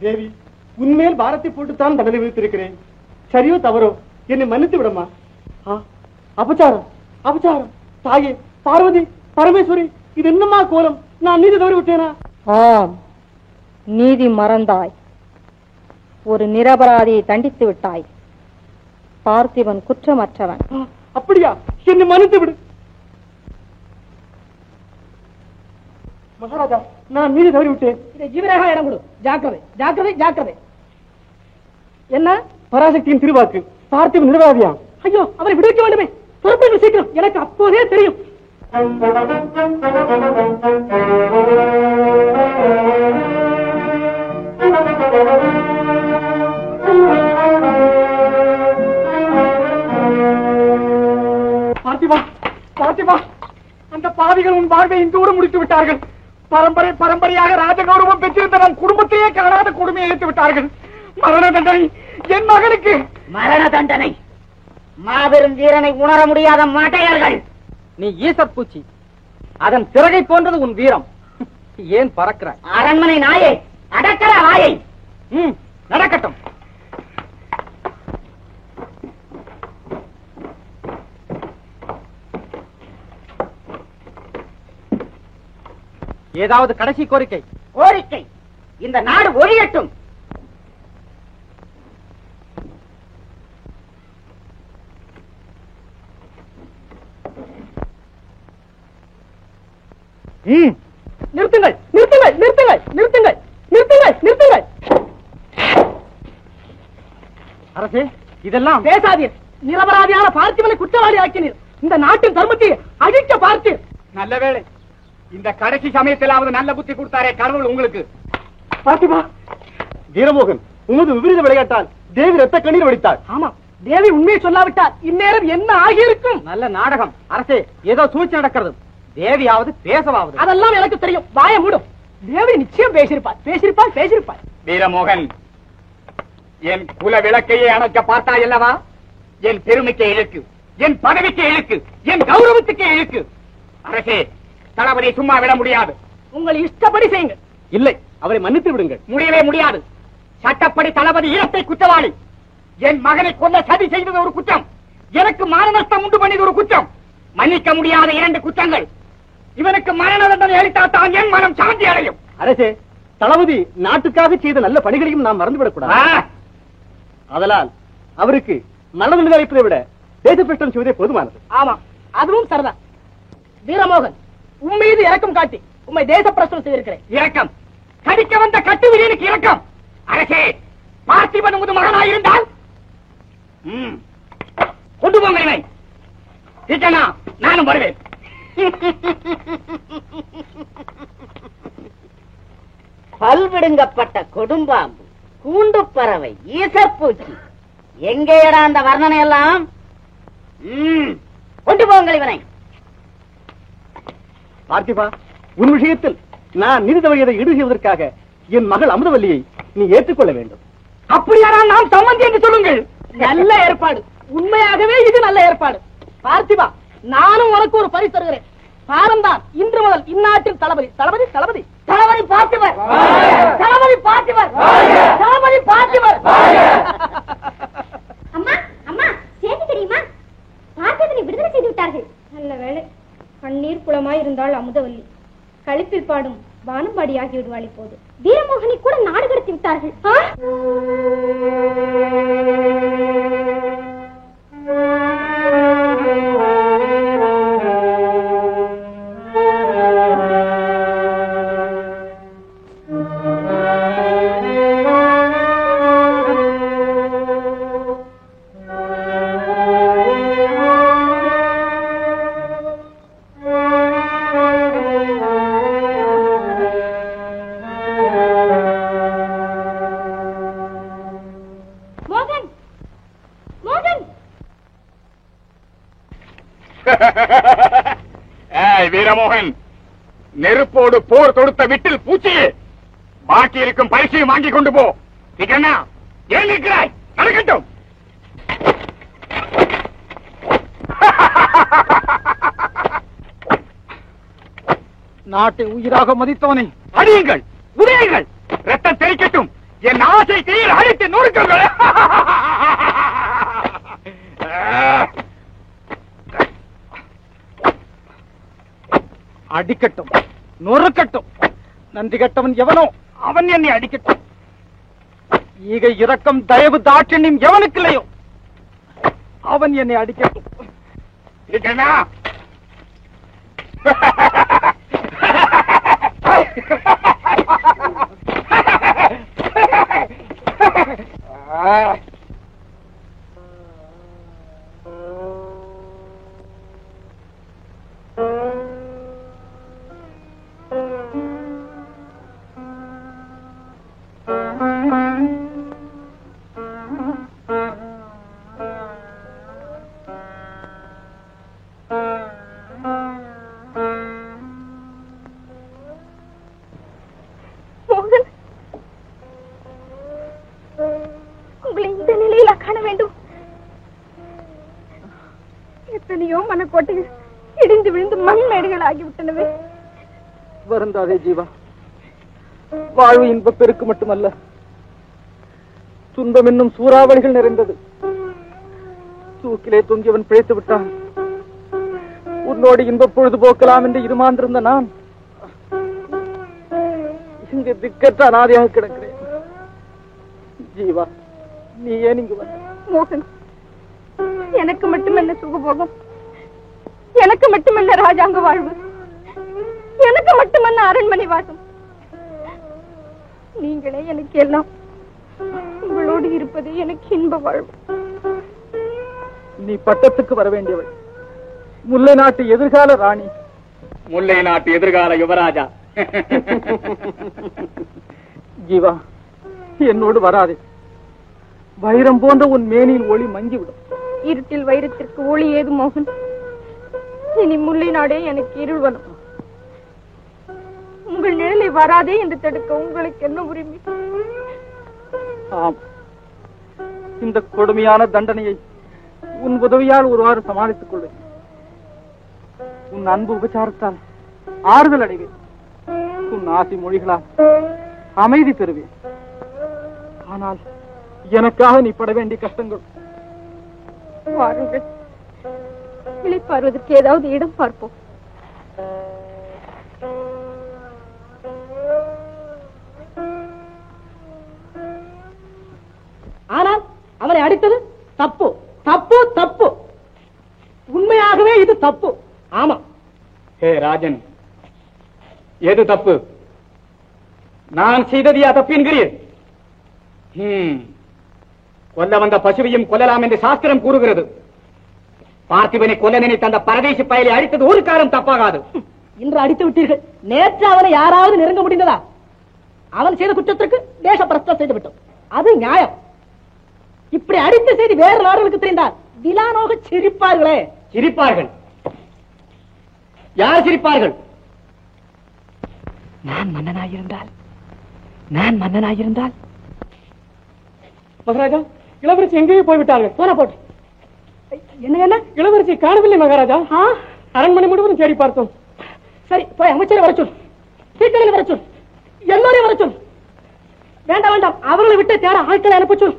தேவி, உன்மேல் பாரத்தை போட்டுத்தான் தண்டனை விதித்திருக்கிறேன். சரியோ தவறோ என்னை மன்னித்து விடமா. அபச்சாரம், அபச்சாரம். தாயே, பார்வதி, பரமேஸ்வரி, இது என்னமா கோலம்? நான் நீதி தவறி விட்டேனா? ஆம், நீதி மறந்தாய். ஒரு நிரபராதியை தண்டித்து விட்டாய். பார்த்திபன் குற்றமற்றவன். அப்படியா? என்னை மன்னித்து விடு மகாராஜா. நான் நீதி தவறி விட்டேன். இதை ஜீவராக இடம் கொடு. ஜாக்கிரதை, ஜாக்கிரதை, ஜாக்கிரதை. என்ன? பராசக்தியின் திருவாக்கு. பார்த்திபன் நிரபராதியா? ஐயோ, அவரை விடுவிக்க வேண்டுமே. பொறுப்புகள் சீக்கிரம். எனக்கு அப்போதே தெரியும். பார்த்திபா, பார்த்திபா, அந்த பாவிகள் உன் வாழ்வை இன்றோடு முடித்து விட்டார்கள். பரம்பரை பரம்பரையாக ராஜகௌரவம் பெற்றிருந்த நம் குடும்பத்தையே காணாத கொடுமையை இழுத்து விட்டார்கள். மரண தண்டனை என் மகனுக்கு. மரண தண்டனை மாபெரும் வீரனை உணர முடியாத மாட்டையர்கள். நீ ஈசப் பூச்சி, அதன் சிறகை போன்றது உன் வீரம். ஏன் பறக்கிறாய்? அரண்மனை நாயை, அடக்கற வாயை. நடக்கட்டும். ஏதாவது கடைசி கோரிக்கை? கோரிக்கை, இந்த நாடு ஒழியட்டும். நிறுத்துங்கள், நிறுத்துங்கள், நிறுத்துங்கள், நிறுத்துங்கள், நிறுத்துங்கள், நிறுத்துங்கள். அரசே, இதெல்லாம் பேசாதீர். நிரபராதியான பார்த்திபனை குற்றவாளி ஆக்கினீர். இந்த நாட்டின் தர்மத்தை அழிக்க பார்த்தீர். நல்ல வேளை, இந்த கடைசி சமயத்திலாவது நல்ல புத்தி கொடுத்தாரே கடவுள் உங்களுக்கு. பார்த்திபா, வீரமோகன், உமது விபரீத விளையாட்டால் தேவி ரத்த கண்ணீர் வடித்தாள். ஆமா, தேவி உண்மையை சொல்லாவிட்டால் இந்நேரம் என்ன ஆகியிருக்கும்? நல்ல நாடகம். அரசே, ஏதோ சூழ்ச்சி நடக்கிறது. தேவியாவது பேசவாவது. அதெல்லாம் எனக்கு தெரியும். வாய மூடும். தேவி நிச்சயம் பேசியிருப்பாள், பேசியிருப்பாள், பேசியிருப்பாள். வீரமோகன், என் குல விளக்கையே அணைக்க பார்த்தாய் அல்லவா? என் பெருமைக்கு இழுக்கு, என் பதவிக்கு இழுக்கு, என் கௌரவத்துக்கு இழுக்கு. அரசே, தளபதி சும்மா விட முடியாது. உங்கள் இஷ்டப்படி செய்யுங்க. இல்லை, அவரை மன்னித்து விடுங்கள். முடியவே முடியாது. சட்டப்படி தளபதி ஈரத்தை குற்றவாளி. என் மகனை கொல்ல சதி செய்தது ஒரு குற்றம். எனக்கு மான நஷ்டம் உண்டு பண்ணியது ஒரு குற்றம். மன்னிக்க முடியாத 2 குற்றங்கள். இவனுக்கு மரண தண்டனை அளித்தால்தான் என் மனம் சாந்தி அடையும். அரசே, தளபதி நாட்டுக்காக செய்த நல்ல பணிகளையும் நாம் மறந்துவிடக்கூடாது. அதனால் அவருக்கு மரண தண்டனை அளிப்பதை விட தேசப்பிரஷ்டம் செய்வதே போதுமானது. ஆமா, அதுவும் சரிதான். வீரமோகன், உம்மீது இரக்கம் காட்டி உம்மை தேச பிரச்சனை செய்திருக்கிறேன். இரக்கம்? கடிக்க வந்த கட்டு வீரனுக்கு இரக்கம்? அரசே, பார்த்திபன் உமது மகனாயிருந்தால் கொண்டு போங்க இவனை. சீக்கிரமா நானும் வருவேன். பல்விடுங்கப்பட்ட கொடும்பாம்பு, கூண்டு பறவை, ஈசப்பூச்சி, எங்கேடா அந்த வர்ணனை எல்லாம்? கொண்டு போங்கள் இவனை. பார்த்திபா, உன் விஷயத்தில் நான் நீதி தவறியதை ஈடு செய்வதற்காக என் மகள் அமுதவல்லியை நீ ஏற்றுக்கொள்ள வேண்டும். அப்படியானால் நாம் சம்மந்தி என்று சொல்லுங்கள். நல்ல ஏற்பாடு. உண்மையாகவே இது நல்ல ஏற்பாடு. பார்த்திபா, நானும் உனக்கு ஒரு பரிசு தருகிறேன். பாரந்தான் இன்று முதல் இந்நாட்டின் தளபதி. தளபதி, தளபதி, தளபதி பார்த்திபர், தளபதி பார்த்திபர், தளபதி பார்த்திபர். அம்மா, அம்மா, சேதி தெரியுமா? பார்த்திபனை விடுதலை செய்து விட்டார்கள். நல்ல வேளை. கண்ணீர் குளமாய் இருந்தால் அமுதவல்லி. களிப்பில் பாடும் வானம்பாடி ஆகி விடுவாள். இப்போது வீரமோகனை கூட நாடு கடத்தி விட்டார்கள். வீரமோகன், நெருப்போடு போர் தொடுத்த விட்டில் பூச்சியே, பாக்கி இருக்கும் பரிசையும் வாங்கி கொண்டு போ. சீக்கிரமா, ஏன் இருக்கிறாய்? நடக்கட்டும். நாட்டை உயிராக மதித்தவனை அடியுங்கள், உடையுங்கள், ரத்தம் தெளிக்கட்டும். என் ஆசை தீயில் அழித்து நொறுக்குங்கள். அடிக்கட்டும், நொறுக்கட்டும். நன்றி கட்டவன் எவனோ அவன் என்னை அடிக்கட்டும். ஈகை இரக்கம் தயவு தாட்சண்யம் எவனுக்கு இல்லையோ அவன் என்னை அடிக்கட்டும். இருக்கா வருந்தாதே ஜீவா. வாழ்வு இன்ப பெருக்கு மட்டுமல்ல, துன்பம் என்னும் சூறாவளிகள் நிறைந்தது. தூக்கிலே தொங்கியவன் பிழைத்து விட்டான். உன்னோடு இன்ப பொழுதுபோக்கலாம் என்று இருமாந்திருந்த நான் இங்கு திக்கற்ற அனாதையாக கிடக்கிறேன். ஜீவா, நீ ஏன் இங்கு வந்த? மோகன், எனக்கு மட்டுமல்ல சுகபோகம், எனக்கு மட்டுமல்ல ராஜாங்க வாழ்வு, எனக்கு மட்டுமல்ல அரண்மனை வாசம். நீங்களே எனக்கு எல்லாம். உங்களோடு இருப்பதே எனக்கு இன்ப வாழ்வு. நீ பட்டத்துக்கு வர வேண்டியவள், முல்லை நாட்டு எதிர்கால ராணி. முல்லை நாட்டு எதிர்கால யுவராஜா. ஜீவா, என்னோடு வராதே. வைரம் போன்ற உன் மேனியில் ஒளி மங்கிவிடும். இருட்டில் வைரத்திற்கு ஒளி ஏது மோகன்? இனி முல்லை நாடே எனக்கு இருள்வனும். உங்கள் நிழலை வராதே என்று தடுக்க உங்களுக்கு என்ன உரிமை? ஆம், இந்த கொடுமையான தண்டனையை உன் உதவியால் ஒருவாறு சமாளித்துக் கொள்வேன். உன் அன்பு உபச்சாரத்தால் ஆறுதல் அடைவேன். உன் ஆசை மொழிகளால் அமைதி பெறுவேன். ஆனால் எனக்காக நீ பட வேண்டிய கஷ்டங்கள். வாருங்கள், இளைப்பாறுவதற்கு ஏதாவது இடம் பார்ப்போம். ஆனால் அவரை அடித்தது தப்பு, தப்பு, தப்பு. உண்மையாகவே இது தப்பு. ஆமா. ஹே ராஜன், எது தப்பு? நான் செய்ததியா தப்பு என்கிறீர்? கொல்ல வந்த பசுவையும் கொல்லலாம் என்று சாஸ்திரம் கூறுகிறது. பார்த்திபனை கொல்ல நினைத்த அந்த பரதேசி பயலை அடித்தது ஒரு காலம் தப்பாகாது. இன்று அடித்து விட்டீர்கள். நேற்று அவனை யாராவது நெருங்க முடிந்ததா? அவன் செய்த குற்றத்திற்கு தேச பிரஸ்தம் செய்து விட்டோம். அது நியாயம். இப்படி அடித்த செய்தி வேறு நாடுகளுக்கு தெரிந்தால் விலானோக சிரிப்பார்களே. சிரிப்பார்கள்? யார் சிரிப்பார்கள்? நான் மன்னனாயிருந்தால் மகாராஜா, இளவரசி எங்கேயும் போய்விட்டார்கள். போன போட்டு என்ன இளவரசி காணவில்லை மகாராஜா. அரண்மனை முழுவதும் தேடி பார்த்தோம். சரி, போய் அமைச்சரை வர சொல், சீக்கிரம் வர சொல், எல்லோரையும் வர சொல். வேண்டாம் வேண்டாம், அவர்களை விட்டு தேட ஆட்களை அனுப்ப சொல்.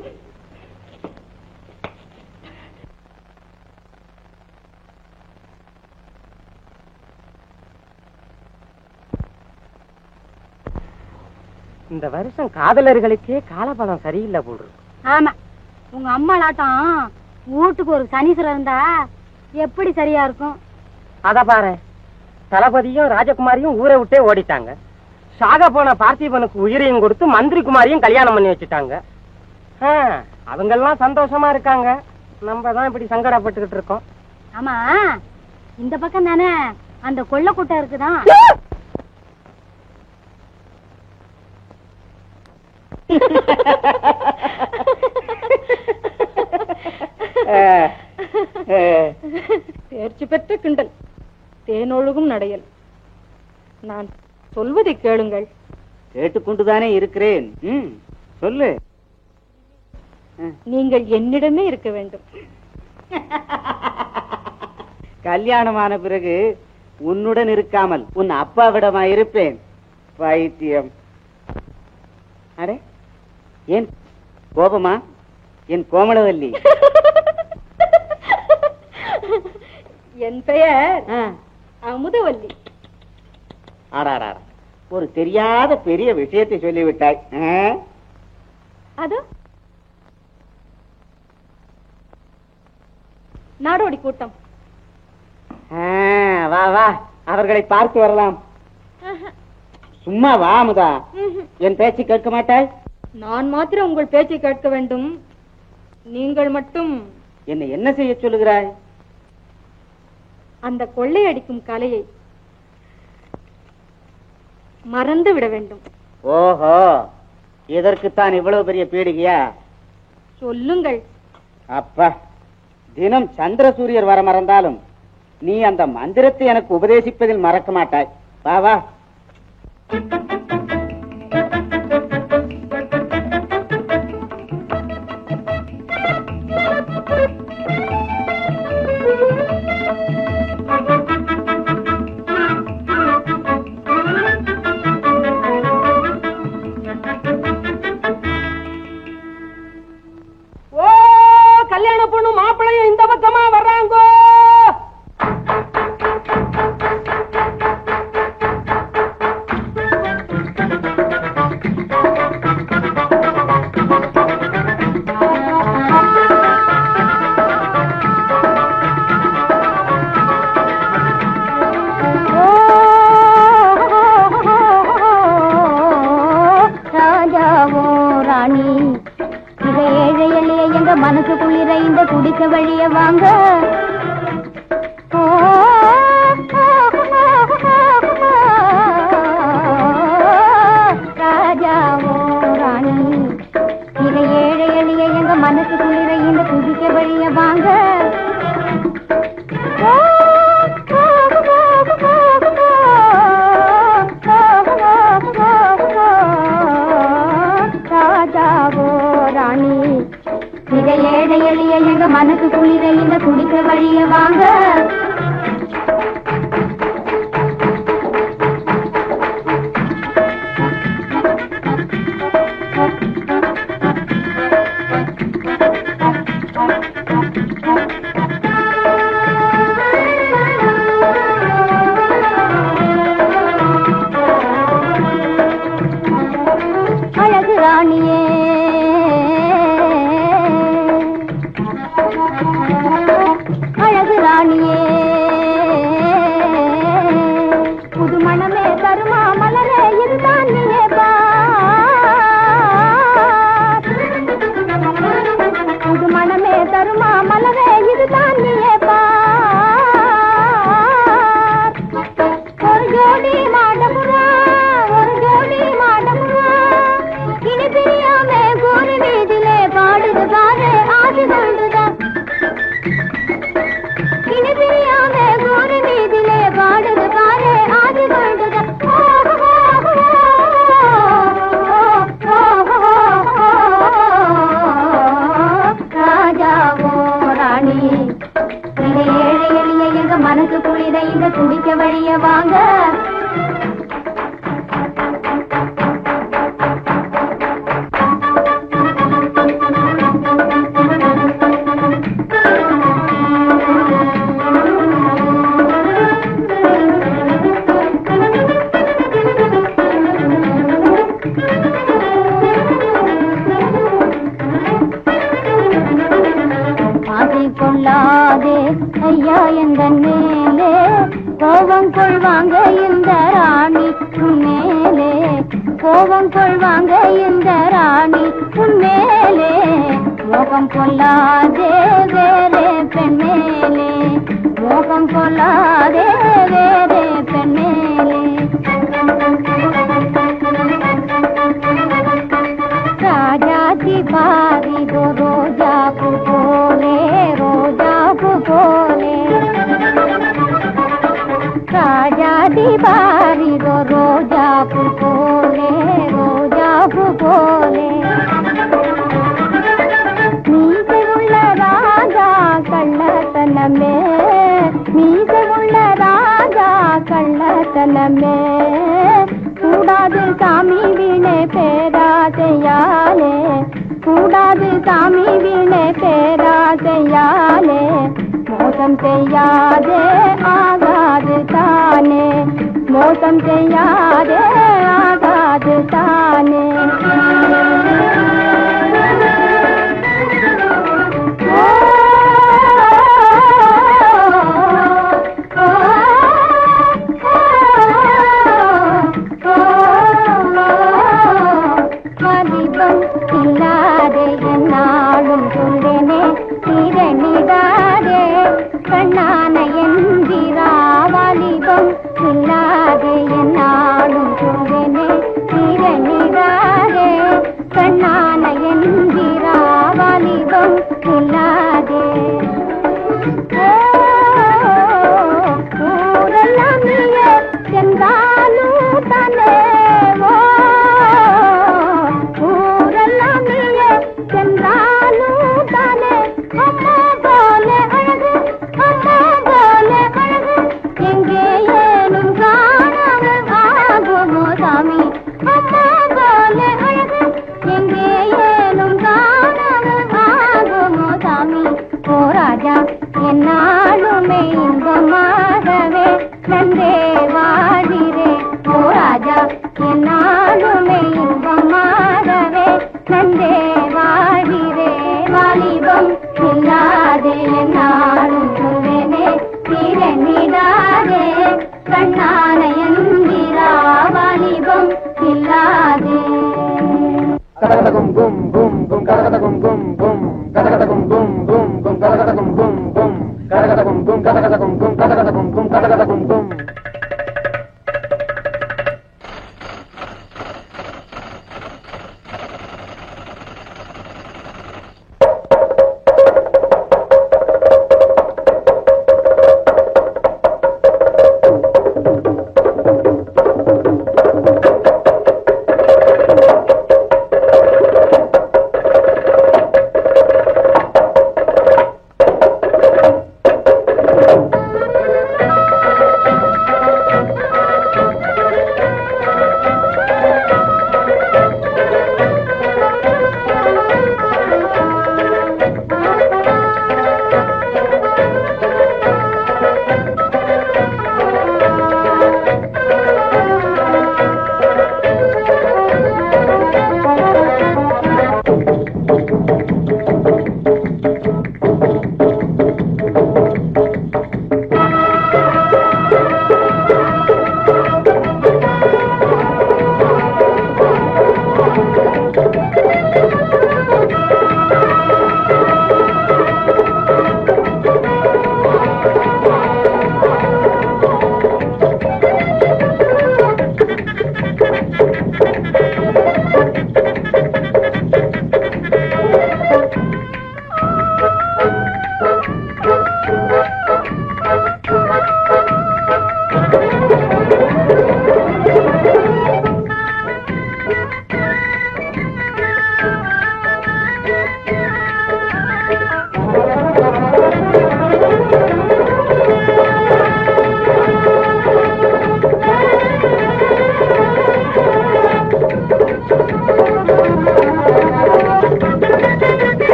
இந்த வருஷம் காதலர்களுக்கே காலபலம் சரியில்லை போடு. ஆமா, உங்க அம்மா நாட்டம் வீட்டுக்கு ஒரு சனீஸ்வரர் இருந்தா எப்படி சரியா இருக்கும்? அத பாரு, தளபதியும் ராஜகுமாரியும் ஊரை விட்டே ஓடிட்டாங்க. சாக போன பார்த்திபனுக்கு உயிரையும் கொடுத்து மந்திரி குமாரியும் கல்யாணம் பண்ணி வச்சுட்டாங்க. அவங்கெல்லாம் சந்தோஷமா இருக்காங்க. நம்ம தான் இப்படி சங்கடப்பட்டுக்கிட்டு இருக்கோம். ஆமா, இந்த பக்கம் தானே அந்த கொள்ள கூட்டம் இருக்குதான். தேர்ச்சி பெற்ற கிண்டல், தேனொழுகும் நடையல். நான் சொல்வதை கேளுங்கள். கேட்டுக்கொண்டுதானே இருக்கிறேன். சொல்லு. நீங்கள் என்னிடமே இருக்க வேண்டும். கல்யாணமான பிறகு உன்னுடன் இருக்காமல் உன் அப்பாவிடமா இருப்பேன். பைத்தியம். அடே, ஏன் கோபமா? என் கோமளவல்லி. என் பெயர் அமுதவல்லி. ஆடாடா, ஒரு தெரியாத பெரிய விஷயத்தை சொல்லிவிட்டாய். அது நாடோடி கூட்டம். வா வா, அவர்களை பார்த்து வரலாம். சும்மா வா அமுதா. என் பேச்சு கேட்க மாட்டாய்? நான் மாத்திரம் உங்கள் பேச்சை கேட்க வேண்டும். நீங்கள் மட்டும் என்னை என்ன செய்ய சொல்லுகிறாய்? அந்த கொள்ளையடிக்கும் கலையை மறந்து விட வேண்டும். ஓஹோ, இதற்குத்தான் இவ்வளவு பெரிய பீடிகையா? சொல்லுங்கள். அப்பா, தினம் சந்திர சூரியர் வர மறந்தாலும் நீ அந்த மந்திரத்தை எனக்கு உபதேசிப்பதில் மறக்க மாட்டாய். வா வா. கல்யாண பொண்ணு மாப்பிள்ளையும் இந்த பக்கமா வர்றாங்கோ. மனசு குளிர இந்த குடிச வழிய வாங்க. ராஜாவோ ராணி, இதை ஏழை எளிய எங்க மனசு குளிர இந்த குடிச வழிய வாங்க. ராஜாவோ ராணி, இதை ஏழை எளிய எங்க மனசு குளிர இந்த குடிக்க வழிய வாங்க. அழகு ராணியே, அழகு ராணியே, புது மனமே தருமா மலரே இதுதான் நீயே பார். புது மனமே தருமா மலரே இதுதான் நீயே பார். ஒரு ஜோடி மாடமுறா, ஒரு ஜோடி மாடமுறா, இனி பிரியாமே கூறி வீதிலே பாடுது பாரு ஆசை கொண்டுதான். இனி பிரியாமே கூறி வீதிலே பாடுது பாரு ஆசை கொண்டுதான். ராஜாவோ ராணி, இதை ஏழை எளிய எங்க மனசு குளிர இந்த குடிக்க வழிய வாங்க. ஆசை கொள்ளாதே ஐயா எந்த மேலே, கோபம் கொள்வாங்க இந்த ராணி உன்மேலே, கோபம் கொள்வாங்க இந்த ராணி உன்மேலே. மோகம் கொள்ளாதே வேறே பெண் மேலே, மோகம் கொள்ளாதே வேறே பெண் மேலே. ராஜாதி பாரி दो रोजा को बोले, रोजा को बोले, राजादी बारी दो रोजा को बोले, रोजा को बोले. மீசை உள்ள ராஜா கள்ளத்தனமே, மீசை உள்ள ராஜா கள்ளத்தனமே, கூடாது சாமி வீணே பேராசையாலே, கூடாது சாமி வீணே பேராசையாலே, மோசம் செய்யாதே ஆகாது தானே, மோசம் செய்யாதே ஆகாது தானே. இல்லாதே என்னாலும் சொல்வேனே திரணிடாதே கண்ணான எந்திரா வாலிபம், இல்லாதே என்னாலும் சொல்வேனே திரணிடாதே கண்ணான எந்திரா வாலிபம், இல்லாதே. ஊரெல்லாம் நீயே சென்றாலும் தானே, சென்றாலும் தானே அம்மா போல அழகு, அம்மா போல அழகு எங்கே ஏனும் காணாமல் ஆகுமோ சாமி, அம்மா போல அழகு எங்கே ஏனும் காணாமல் ஆகுமோ சாமி. ஓ ராஜா என்னாலுமே இன்பமாகவே நன்றே வாழிரே, ஓ ராஜா என்னாலுமே இன்பமாகவே நன்றே வாழிரே. வாலிபம் இல்லாதே என்னாலும் சொல்வேனே திரணிடாதே கண்ணான எந்திரா வாலிபம், இல்லாதே. கரகதகும் கும் கும் கும் கரகதகும் கும் கும் கரகதகும் கும் கும் கும் கரகதகும் கும் கும் கரகதகும் கும் கரகதகும் கும் கரகதகும் கும் கரகதகும் கும்.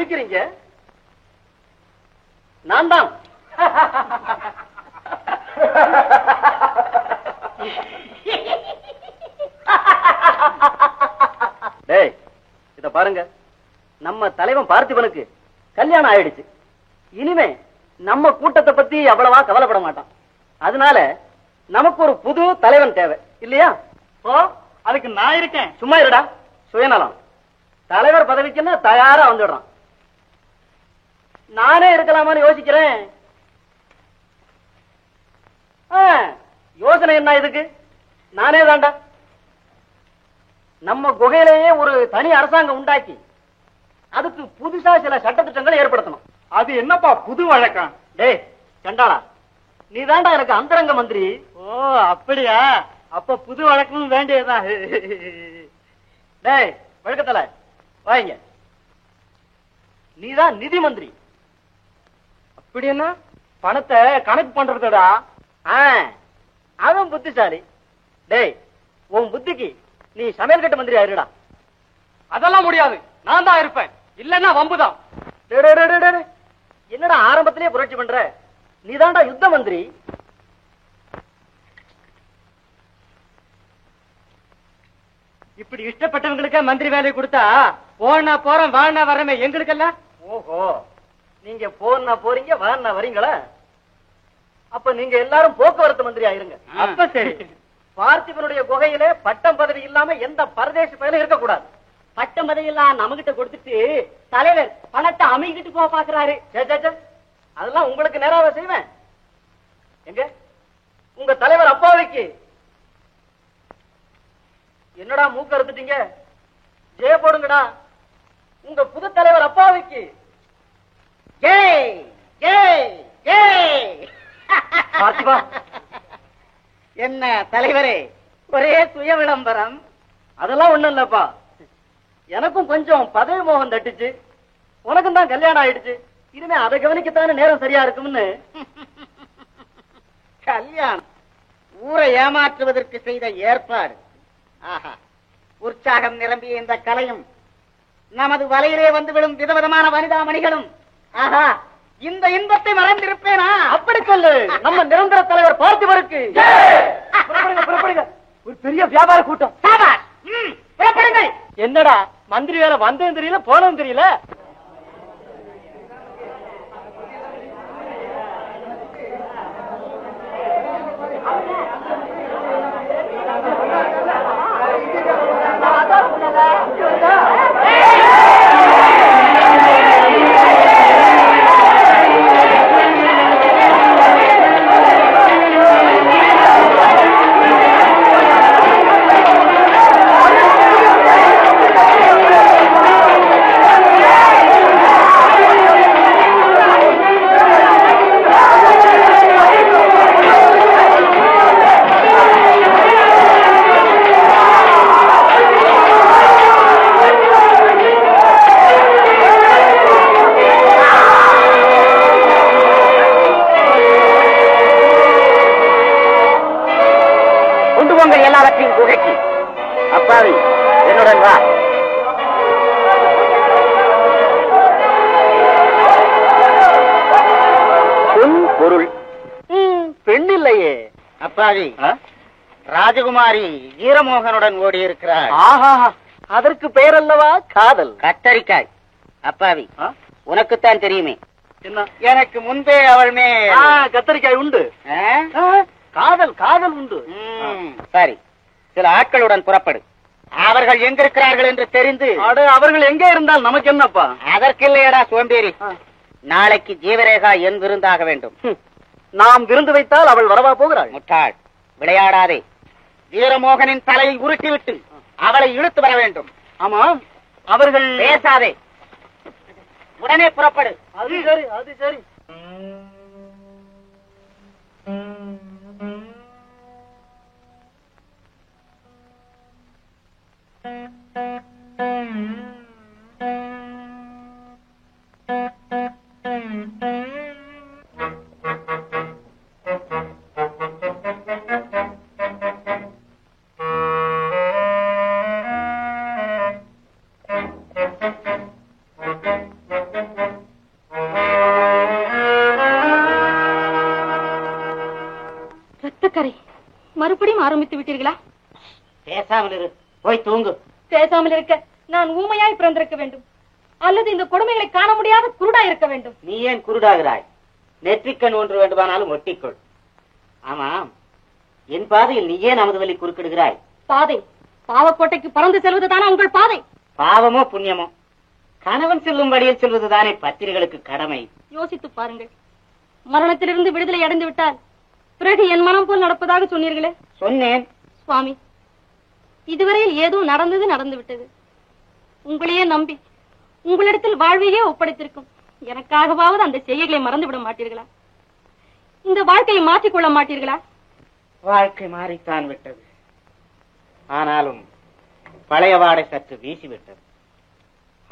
சிரிக்கிறீங்க? நான் தான். டேய், இத பாருங்க, நம்ம தலைவன் பார்த்திபனுக்கு கல்யாணம் ஆயிடுச்சு. இனிமே நம்ம கூட்டத்தை பத்தி அவ்வளவா கவலைப்பட மாட்டான். அதனால நமக்கு ஒரு புது தலைவன் தேவை இல்லையா? அதுக்கு நான் இருக்கேன். சும்மா இருடா, சுயநலம். தலைவர் பதவிக்குன்னா தயாரா வந்துடுறான். நானே இருக்கலாமான்னு யோசிக்கிறேன். யோசனை என்ன இதுக்கு? நானே தாண்டா. நம்ம குகையிலேயே ஒரு தனி அரசாங்கம் உண்டாக்கி அதுக்கு புதுசா சில சட்டத்திட்டங்களை ஏற்படுத்தணும். அது என்னப்பா புது வழக்கம்? டேய் கண்டாளா, நீ தாண்டா எனக்கு அந்தரங்க மந்திரி. ஓ அப்படியா? அப்ப புது வழக்கமும் வேண்டியதுதான். டேய் வழக்கத்துல வாங்க, நீதான் நிதி மந்திரி. அப்படி என்ன? பணத்தை கணக்கு பண்றதடா. அவன் புத்திசாலி. டேய், உன் புத்திக்கு நீ சமையல் கட்டு மந்திரி ஆயிருடா. அதெல்லாம் முடியாது, நான் தான் இருப்பேன். இல்லன்னா வம்புதான். என்னடா ஆரம்பத்திலே புரட்சி பண்ற? நீதான்டா யுத்த மந்திரி. இப்படி இஷ்டப்பட்டவங்களுக்கு மந்திரி வேலை கொடுத்தா போனா போறோம் வாழ்னா வரமே எங்களுக்கெல்லாம். ஓஹோ, நீங்க போனா போறீங்க வானா வரீங்களா? அப்ப நீங்க எல்லாரும் போக்குவரத்து மந்திரி ஆயிருங்க. அப்ப சரி. பார்த்திபனுடைய குகையில பட்டம் பதவி இல்லாம எந்த பரதேச பயனும் இருக்கக்கூடாது. பட்டம் பதவி எல்லாம் நம்ம கிட்ட கொடுத்துட்டு தலைவர் பணத்தை அமைக்கிட்டு போக பாக்குறாரு. அதெல்லாம் உங்களுக்கு நேராக செய்வேன். எங்க உங்க தலைவர் அப்பாவைக்கு என்னடா மூக்க அறுத்துட்டீங்க? ஜெய போடுங்கடா. உங்க புது தலைவர் அப்பாவைக்கு ஜெய் ஜெய் ஜெய். பார்த்திபா, என்ன தலைவரே, ஒரே சுய விளம்பரம்? அதெல்லாம் ஒண்ணும் இல்லப்பா, எனக்கும் கொஞ்சம் பதவி மோகம் தட்டுச்சு. உனக்கும் தான் கல்யாணம் ஆயிடுச்சு. இனிமே அதை கவனிக்கத்தானே நேரம் சரியா இருக்கும்னு. கல்யாணம் ஊரை ஏமாற்றுவதற்கு செய்த ஏற்பாடு. ஆஹா, உற்சாகம் நிரம்பிய இந்த கலையும் நமது வலையிலே வந்து விடும் விதவிதமான வனிதாமணிகளும். ஆஹா, இந்த இன்பத்தை மறந்திருப்பேனா? அப்படி சொல்லு. நம்ம நிரந்தர தலைவர் பார்த்திபருக்கு ஒரு பெரிய வியாபார கூட்டம். என்னடா மந்திரி வேலை வந்ததும் தெரியல போனதும் தெரியல. என்னுடன் வா. பொருள் பெண் இல்லையே அப்பாவி. ராஜகுமாரி வீரமோகனுடன் ஓடி இருக்கிறார். அதற்கு பெயர் அல்லவா காதல்? கத்தரிக்காய் அப்பாவி, உனக்குத்தான் தெரியுமே. எனக்கு முன்பே அவள் மேல் கத்தரிக்காய் உண்டு. காதல் காதல் உண்டு. சரி, சில ஆட்களுடன் புறப்படு. அவர்கள் எங்க இருக்கிறார்கள் என்று தெரிந்து. அவர்கள் எங்கே இருந்தால் நமக்கு என்னப்பா? அதற்கில்லையடா சோம்பேறி. நாளைக்கு ஜீவரேகா என் விருந்தாக வேண்டும். நாம் விருந்து வைத்தால் அவள் வரவா போகிறாள்? முட்டாள், விளையாடாதே. வீரமோகனின் தலையை உருட்டிவிட்டு அவளை இழுத்து வர வேண்டும். ஆமா, அவர்கள் பேசாதே, உடனே புறப்படு. அது சரி, அது சரி. மறுபடியும் ஆரம்பித்து விட்டீர்களா? பேசாமல் இரு, போய் தூங்கு. பேசாமல் இருக்க நான் ஊமையாய் பிறந்திருக்க வேண்டும், அல்லது இந்த கொடுமைகளை காண முடியாத குருடா இருக்க வேண்டும். நீ ஏன் குருடாகிறாய்? நெற்றிக்கண் ஒன்று வேண்டுமானாலும் ஒட்டிக்கொள். ஆமாம், என் பாதையில் நீ ஏன் அமுதவல்லி குறுக்கிடுகிறாய்? பாதை பாவக்கோட்டைக்கு பறந்து செல்வதுதானா உங்கள் பாதை? பாவமோ புண்ணியமோ, கணவன் செல்லும் வழியில் செல்வதுதானே பத்திரிகளுக்கு கடமை. யோசித்து பாருங்கள். மரணத்திலிருந்து விடுதலை அடைந்து விட்டால் பிறகு என் மனம் போல் நடப்பதாக சொன்னீர்களே. சொன்னேன் சுவாமி, இதுவரையில் ஏதோ நடந்து விட்டது. உங்களையே நம்பி உங்களிடத்தில் வாழ்வையே ஒப்படைத்திருக்கும் எனக்காகவாவது அந்த செய்கைகளை மறந்து விட மாட்டீர்களா? இந்த வாழ்க்கையை மாற்றிக்கொள்ள மாட்டீர்களா? வாழ்க்கை மாறித்தான் விட்டது, ஆனாலும் பழைய வாடை சற்று வீசிவிட்டது.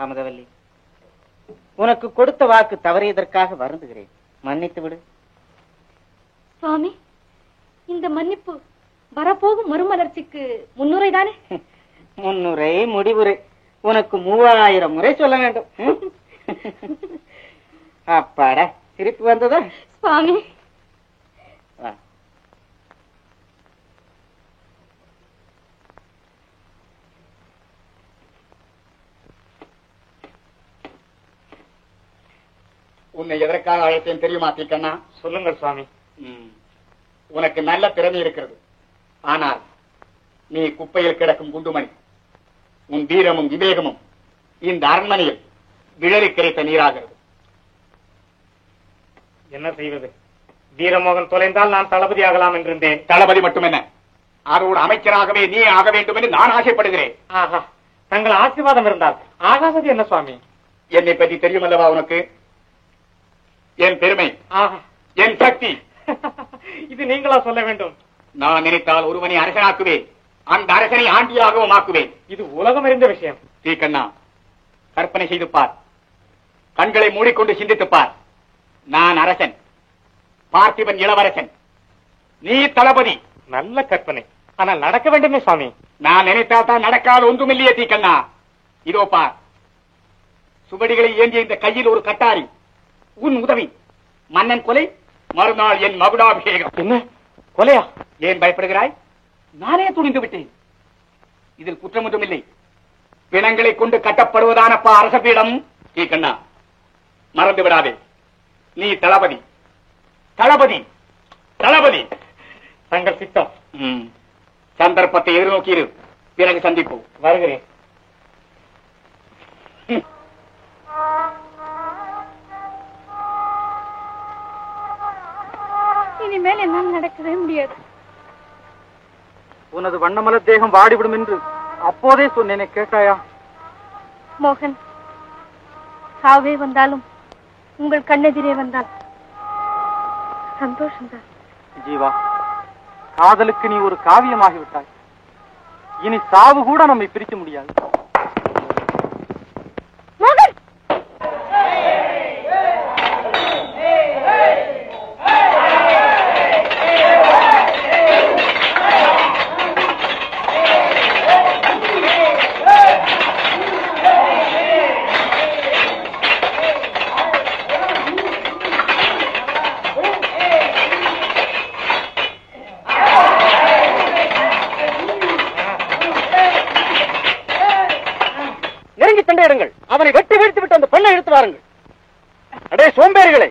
அமுதவல்லி, உனக்கு கொடுத்த வாக்கு தவறியதற்காக வருந்துகிறேன், மன்னித்து விடு. சுவாமி, இந்த மன்னிப்பு வரப்போகும் மறுமலர்ச்சிக்கு முன்னுரைதானே? முன்னுரை முடிவுரை உனக்கு 3000 முறை சொல்ல வேண்டும். அப்பாடா, சிரிப்பு வந்ததா? சுவாமி, உன்னை எதற்காக அழைத்தேன் தெரியுமா தீக்கண்ணா? சொல்லுங்கள் சுவாமி. உனக்கு நல்ல திறமை இருக்கிறது, ஆனால் நீ குப்பையில் கிடக்கும் குண்டுமணி. உன் வீரமும் விவேகமும் இந்த அரண்மனையில் விழறி கிடைத்த நீராகிறது. என்ன செய்வது? வீரமோகன் தொலைந்தால் நான் தளபதி ஆகலாம் என்றிருந்தேன். தளபதி மட்டுமென்ன, அதோடு அமைச்சராகவே நீ ஆக வேண்டும் என்று நான் ஆசைப்படுகிறேன். ஆஹா, தங்கள் ஆசீர்வாதம் இருந்தால் ஆகாதது என்ன சுவாமி? என்னை பற்றி தெரியும் அல்லவா உனக்கு? என் பெருமை, என் சக்தி. இது நீங்களா சொல்ல வேண்டும்? நான் நினைத்தால் ஒருவனை அரசனாக்குவேன், அந்த அரசனை ஆண்டியாகவும் ஆக்குவேன். இது உலகம் அறிந்த விஷயம். தீக்கண்ணா, கற்பனை செய்து பார், கண்களை மூடிக்கொண்டு சிந்தித்து பார். நான் அரசன், பார்த்திபன் இளவரசன், நீ தளபதி. நல்ல கற்பனை, ஆனால் நடக்க வேண்டுமே சுவாமி. நான் நினைத்தால் தான் நடக்காத ஒன்றுமில்லையே தீக்கண்ணா. இதோ பார், சுவடிகளை ஏந்திய இந்த கையில் ஒரு கட்டாரி. உன் உதவி, மன்னன் கொலை, மறுநாள் என் மகுடாபிஷேகம். என்ன கொலையா? ஏன் பயப்படுகிறாய்? நானே துணிந்து விட்டேன். இதில் குற்றம் ஒன்றும் இல்லை. பிணங்களை கொண்டு கட்டப்படுவதானப்பா அரச பீடம். தீக்கண்ணா, மறந்து விடாதே, நீ தளபதி, தளபதி, தளபதி. தங்கள் சித்தம். சந்தர்ப்பத்தை எதிர்நோக்கி இரு, பிறகு சந்திப்போம். வருகிறேன். இனிமேல் என்னால் நடக்கவே முடியாது. உனது வண்ணமலர் தேகம் வாடிவிடும் என்று அப்போதே சொன்னேனே, கேட்டாயா? மோகன், சாவே வந்தாலும் உங்கள் கண்ணெதிரே வந்தால் சந்தோஷம்தான். ஜீவா, காதலுக்கு நீ ஒரு காவியமாகிவிட்டாய். இனி சாவு கூட நம்மை பிரிக்க முடியாது. மோகன், சண்டையிடுங்கள். அவனை வெட்டி வீழ்த்து விட்டு அந்த பெண்ணை இழுத்து வாருங்கள். அடே சோம்பேறிகளை!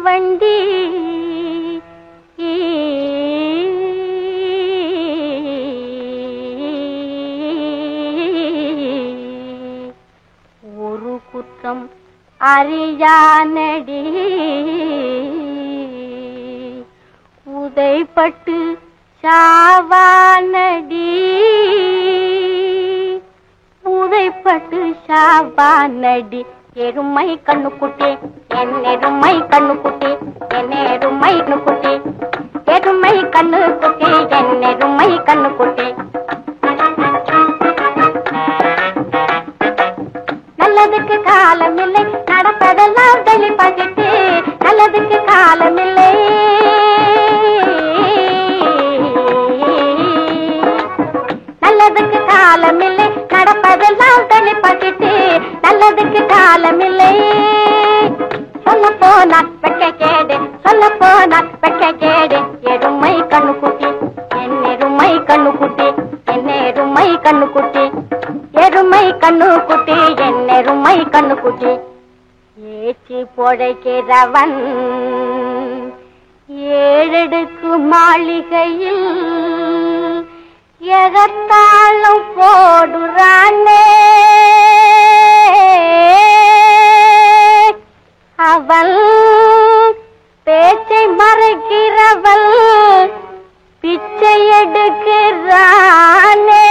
வண்டி ஒரு குற்றம் அறியானடி உதைப்பட்டு சாவானடி உதைப்பட்டு சாவானடி எருமை கண்ணுக்குட்டி என் எருமை கண்ணுக்குட்டி என் எருமை கண்ணுக்குட்டி எருமை கண்ணுக்குட்டி காலமில்லை, நல்லதுக்கு காலமில்லை, நடப்பதெல்லாம் தள்ளிப்பட்டுட்டு நல்லதுக்கு காலமில்லை. சொல்ல போனா வெக்க கேடு, சொல்ல போனா வெக்க கேடு. எருமை கண்ணுக்குட்டி, என் எருமை கண்ணுக்குட்டி, என் எருமை கண்ணுக்குட்டி, எருமை கண்ணுக்குட்டி, என் எருமை கண்ணுக்குட்டி. ஏச்சி பொழைக்கிறவன் ஏழடுக்கு மாளிகையில் எகத்தாளம் போடுறானே, அவள் பேச்சை மறைக்கிறவள் பிச்சை எடுக்கிறானே.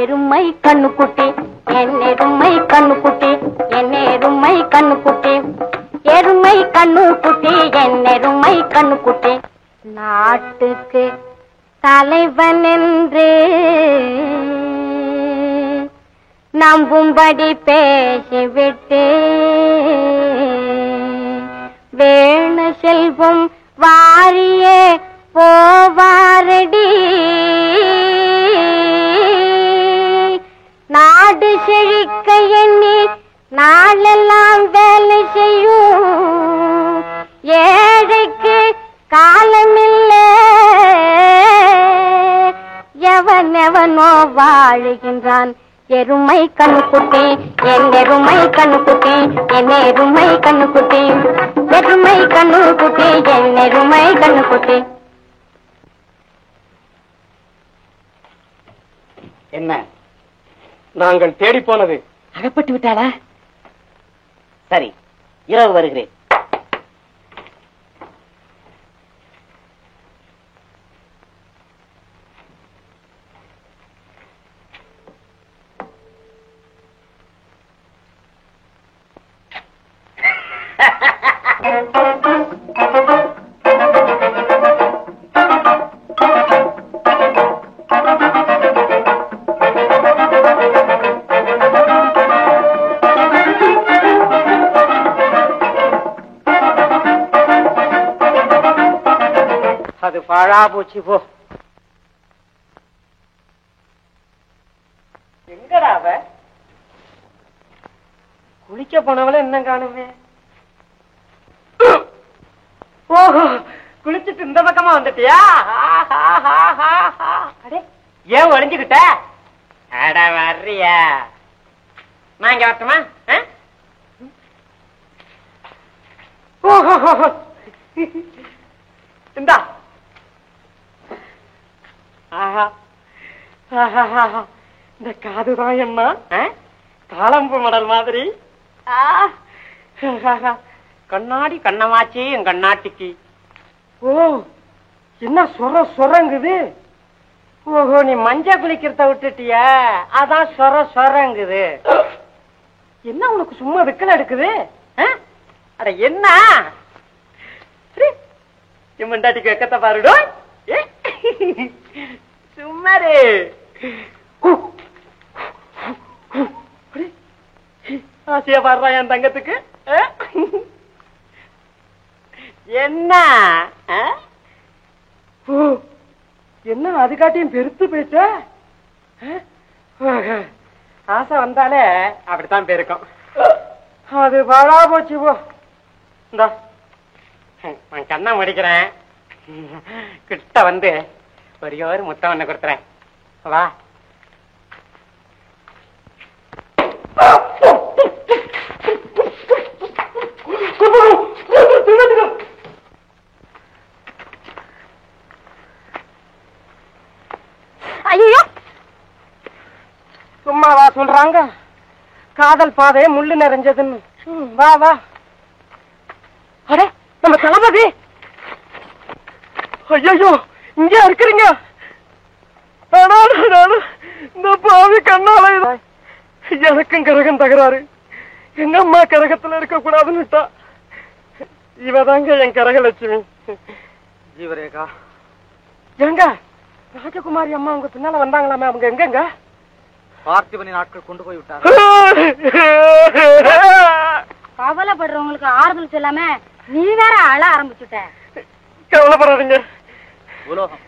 எருமை கண்ணுக்குட்டி, என் எருமை கண்ணுக்குட்டி, என் எருமை கண்ணுக்குட்டி, எருமை கண்ணுக்குட்டி, என் எருமை கண்ணுக்குட்டி. நாட்டுக்கு தலைவன் என்று நம்பும்படி பேசிவிட்டு வேணு செல்வம் வாரியே போவாரடி. நாடு செழிக்க எண்ணி நாளெல்லாம் வேலை செய்யும் ஏழைக்கு காலமில்லை, எவனெவனோ வாழுகின்றான். எருமை கண்ணுக்குட்டி, என் எருமை கண்ணுக்குட்டி, என் எருமை கண்ணுக்குட்டி, எருமை கண்ணுக்குட்டி, என் எருமை கண்ணுக்குட்டி. என்ன நாங்கள் தேடி போனது அகப்பட்டு விட்டாளா? சரி, இரவு வருகிறேன். அது பாழா போச்சு போ. எங்கடா அவ? குளிக்க போனவள என்ன காணுமே? ஓஹோ, குளிச்சுட்டு இந்த பக்கமா வந்துட்டியா? அடே, ஏன் ஒளிஞ்சுக்கிட்ட? அட வர்றியா? நான் இங்க வரட்டுமா? ஓஹோ, இந்தா. ஆஹா, இந்த காதுதான் என்ன தாளம்பு மடல் மாதிரி. கண்ணாடி கண்ணமாச்சி என் கண்ணாட்டிக்கு. ஓ, என்ன சொர சொரங்குது. ஓஹோ, நீ மஞ்ச குளிக்கிறத விட்டுட்டிய, அதான் சொர சொரங்குது. என்ன உனக்கு சும்மா விக்கல எடுக்குது? அட என்ன மண்டாட்டிக்கு வெக்கத்தை பாருடோ. சும்மாரு ஆசையா பாடுறா என் தங்கத்துக்கு. என்ன என்ன அதுக்காட்டியும் பெருத்து போயிட்ட? ஆசை வந்தாலே அப்படித்தான் பெருக்கும். அது பாழா போச்சு போ. இந்தா நான் கண்ணை முடிக்கிறேன், கிட்ட வந்து ஒரே ஒரு முத்தம் ஒண்ணு கொடுத்துறேன். வா. ஐயோ, சும்மாவா சொல்றாங்க? காதல் பாதை முள்ளு நிறைஞ்சதுன்னு. வா வா. அடே, நம்ம தளபதி. ஐயோ, இங்க இருக்கிறீங்க? இந்த பாவி கண்ணால எனக்கும் கரகம் தகராறு. எங்க அம்மா கரகத்துல இருக்க கூடாதுன்னுட்டா. இவதாங்க என் கரகலட்சுமி. ஜீவரேகா எங்க? ராஜகுமாரி அம்மா உங்க பின்னால வந்தாங்களாமே, அவங்க எங்கங்க? பார்த்திபனின் ஆட்கள் கொண்டு போய் விட்டார். கவலைப்படுறவங்களுக்கு ஆறுதல் சொல்லாம நீ வேற அழ ஆரம்பிச்சுட்ட. கவலைப்படாதீங்க. உலோகம்,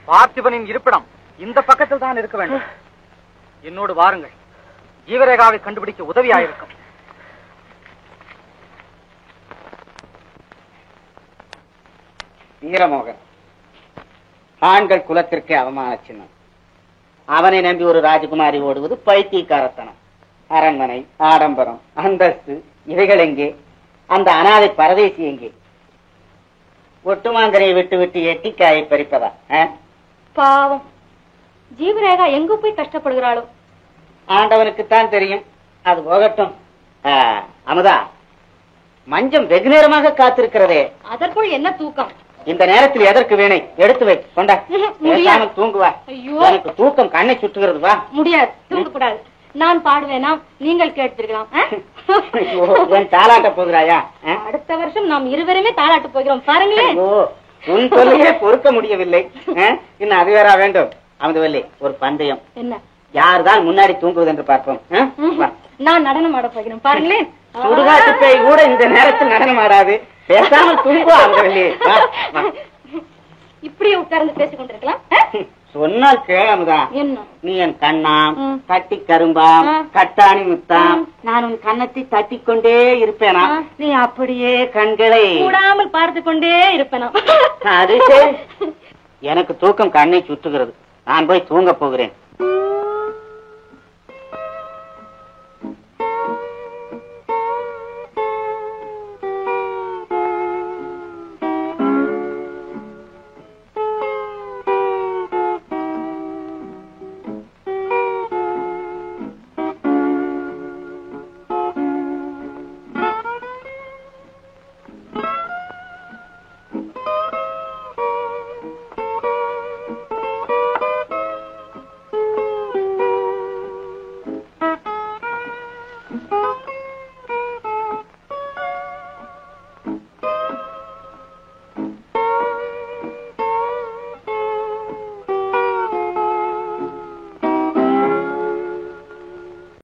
பார்த்திபனின் இருப்பிடம் இந்த பக்கத்தில் தான் இருக்க வேண்டும். என்னோடு வாருங்கள், ஜீவரேகாவை கண்டுபிடிக்க உதவியாயிருக்கும். வீரமோகன் ஆண்கள் குலத்திற்கு அவமான சின்னம். அவனை நம்பி ஒரு ராஜகுமாரி ஓடுவது பைத்தியக்காரத்தனம். அரண்மனை, ஆடம்பரம், அந்தஸ்து இவைகள் எங்கே? அந்த அனாதை பரதேசி எங்கே? ஒட்டுமாந்தரையை விட்டு விட்டு எட்டிக்காயை பறிப்பதா? பாவம், ஜீவரேகா எங்க போய் கஷ்டப்படுகிறாளோ? ஆண்டவனுக்குத்தான் தெரியும். அது போகட்டும். அமுதா, மஞ்சம் வெகு நேரமாக காத்திருக்கிறதே. அதற்குள் என்ன தூக்கம்? இந்த நேரத்தில் எதற்கு வேணை? எடுத்து வை, கொண்டா. தூங்குவா. எனக்கு தூக்கம் கண்ணை சுற்றுகிறது. வா. முடியாது, தூங்கக்கூடாது. நான் பாடுவேனா? நீங்கள் கேட்டிருக்கலாம். தாளாட்ட போகிறாயா? அடுத்த வருஷம் நாம் இருவருமே தாளாட்டு போகிறோம். பாருங்களேன். உன் சொல்லையே பொறுக்க முடியவில்லை. இன்னும் அது வேற வேண்டும். அமுதவல்லி, ஒரு பந்தயம். என்ன? யாருதான் முன்னாடி தூங்குவது என்று பார்ப்போம். நான் நடனம் ஆட போகிறேன். பாருங்களேன். சுடுகாட்டு பேய் கூட இந்த நேரத்தில் நடனம் ஆடாது. பேசாமல் தூங்குவா அமுதவல்லி. இப்படியே உட்கார்ந்து பேசிக் கொண்டிருக்கலாம். சொன்னால் கேளமுதா. என்ன? நீ என் கண்ணாம், கட்டி கரும்பாம், கட்டாணி முத்தாம். நான் உன் கண்ணத்தை தட்டி கொண்டே இருப்பேனா? நீ அப்படியே கண்களை கூடாமல் பார்த்து கொண்டே இருப்பேனா? அது எனக்கு தூக்கம் கண்ணை சுற்றுகிறது. நான் போய் தூங்க போகிறேன்.